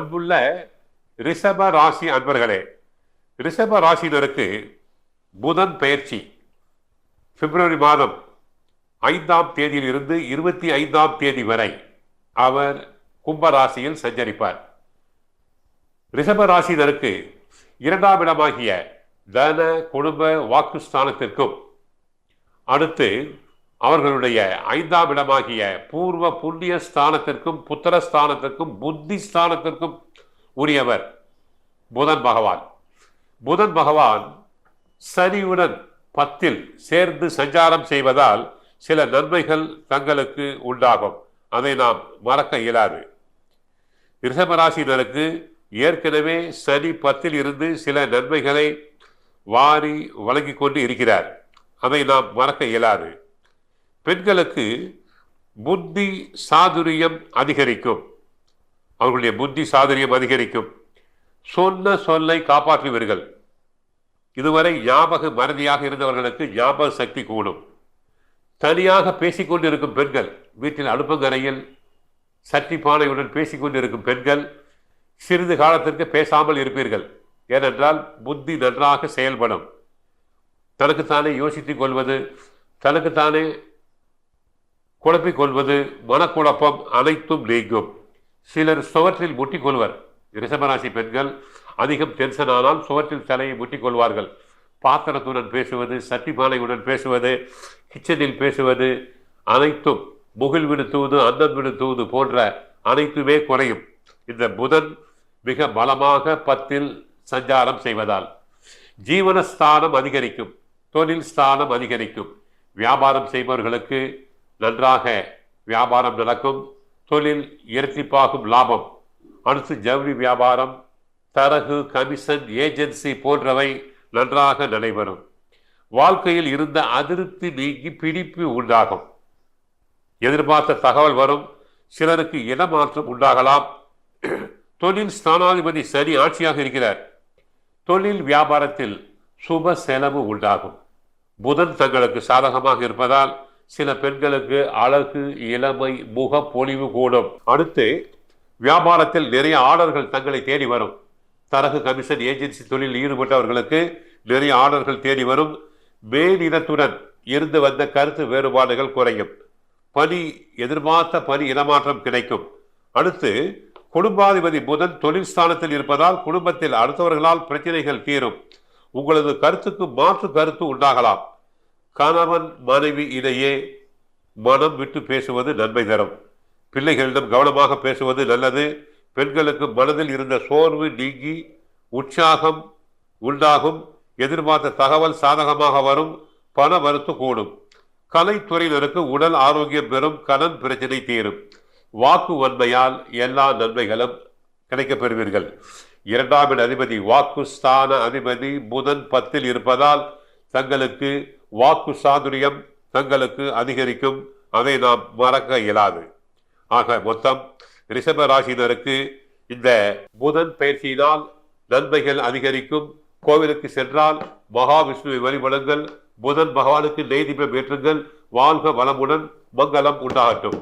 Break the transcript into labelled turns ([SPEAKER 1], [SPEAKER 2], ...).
[SPEAKER 1] அன்புள்ள ரிஷப ராசி அன்பர்களே, ரிஷப ராசியினருக்கு புதன் பெயர்ச்சி பிப்ரவரி மாதம் 5ஆம் தேதியில் இருந்து 25ஆம் தேதி வரை அவர் கும்பராசியில் சஞ்சரிப்பார். ரிஷப ராசியினருக்கு 2ஆம் இடமாகிய தன குடும்ப வாக்குஸ்தானத்திற்கும் அடுத்து அவர்களுடைய 5ஆம் இடமாகிய பூர்வ புண்ணிய ஸ்தானத்திற்கும் புத்திரஸ்தானத்திற்கும் புத்தி ஸ்தானத்திற்கும் உரியவர் புதன் பகவான். புதன் பகவான் சனியுடன் 10ல் சேர்ந்து சஞ்சாரம் செய்வதால் சில நன்மைகள் தங்களுக்கு உண்டாகும். அதை நாம் மறக்க இயலாது. ரிஷபராசினருக்கு ஏற்கனவே சனி 10ல் இருந்து சில நன்மைகளை வாரி வழங்கி கொண்டு இருக்கிறார். அதை நாம் மறக்க இயலாது. பெண்களுக்கு புத்தி சாதுரியம் அதிகரிக்கும். அவர்களுடைய புத்தி சாதுரியம் அதிகரிக்கும். சொன்ன சொல்லை காப்பாற்றுவீர்கள். இதுவரை ஞாபக மறதியாக இருந்தவர்களுக்கு ஞாபக சக்தி கூடும். தனியாக பேசிக்கொண்டு இருக்கும் பெண்கள், வீட்டில் அடுப்பங்கரையில் சட்டி பானையுடன் பேசிக்கொண்டு இருக்கும் பெண்கள் சிறிது காலத்திற்கு பேசாமல் இருப்பீர்கள். ஏனென்றால் புத்தி நன்றாக செயல்படும். தனக்குத்தானே யோசித்துக் கொள்வது, தனக்குத்தானே குழப்பிக் கொள்வது, மனக்குழப்பம் அனைத்தும் நீங்கும். சிலர் சுவற்றில் முட்டிக்கொள்வர். ரிஷபராசி பெண்கள் அதிகம் டென்ஷன் ஆனால் சுவற்றில் தலையை முட்டிக்கொள்வார்கள். பாத்திரத்துடன் பேசுவது, சட்டி பானையுடன் பேசுவது, கிச்சனில் பேசுவது அனைத்தும் முகில் விடுத்துவது, அன்னம் விடுத்துவது போன்ற அனைத்துமே குறையும். இந்த புதன் மிக பலமாக 10ல் சஞ்சாரம் செய்வதால் ஜீவனஸ்தானம் அதிகரிக்கும், தொழில் ஸ்தானம் அதிகரிக்கும். வியாபாரம் செய்பவர்களுக்கு நன்றாக வியாபாரம் நடக்கும். தொழில் இரட்டிப்பாகும் லாபம். அடுத்து ஜவுளி வியாபாரம், தரகு, கமிஷன், ஏஜென்சி போன்றவை நன்றாக நடைபெறும். வாழ்க்கையில் இருந்த அதிருப்தி நீங்கி பிடிப்பு உண்டாகும். எதிர்பார்த்த தகவல் வரும். சிலருக்கு இடமாற்றம் உண்டாகலாம். தொழில் ஸ்தானாதிபதி சனி ஆட்சியாக இருக்கிறார். தொழில் வியாபாரத்தில் சுப செலவு உண்டாகும். புதன் தங்களுக்கு சாதகமாக இருப்பதால் சில பெண்களுக்கு அழகு, இளமை, முக பொலிவு கூடும். அடுத்து வியாபாரத்தில் நிறைய ஆர்டர்கள் தங்களை தேடி வரும். தரகு, கமிஷன், ஏஜென்சி தொழிலில் ஈடுபட்டவர்களுக்கு நிறைய ஆர்டர்கள் தேடி வரும். மேலிடத்துடன் இருந்து வந்த கருத்து வேறுபாடுகள் குறையும். பணி, எதிர்பார்த்த பணி இடமாற்றம் கிடைக்கும். அடுத்து குடும்பாதிபதி புதன் தொழில் ஸ்தானத்தில் இருப்பதால் குடும்பத்தில் அடுத்தவர்களால் பிரச்சனைகள் தீரும். உங்களது கருத்துக்கு மாற்று கருத்து உண்டாகலாம். கணவன் மனைவி இடையே மனம் விட்டு பேசுவது நன்மை தரும். பிள்ளைகளிடம் கவனமாக பேசுவது நல்லது. பெண்களுக்கு மனதில் இருந்த சோர்வு நீங்கி உற்சாகம் உண்டாகும். எதிர்பார்த்த தகவல் சாதகமாக வரும். பண வரத்து கூடும். கலைத்துறையினருக்கு உடல் ஆரோக்கியம் பெறும். கடன் பிரச்சனை தீரும். வாக்கு வன்மையால் எல்லா நன்மைகளும் கிடைக்கப் பெறுவீர்கள். 2ஆம் இட அதிபதி வாக்கு ஸ்தான அதிபதி புதன் 10ல் இருப்பதால் தங்களுக்கு வாக்கு சாதுரியம் தங்களுக்கு அதிகரிக்கும். அதை நாம் மறக்க இயலாது. ஆக மொத்தம் ரிஷப ராசியினருக்கு இந்த புதன் பயிற்சியினால் நன்மைகள் அதிகரிக்கும். கோவிலுக்கு சென்றால் மகாவிஷ்ணுவை வழிபடுங்கள். புதன் பகவானுக்கு நெய் தீபம் ஏற்றுங்கள். வாழ்க வளமுடன், மங்களம் உண்டாகட்டும்.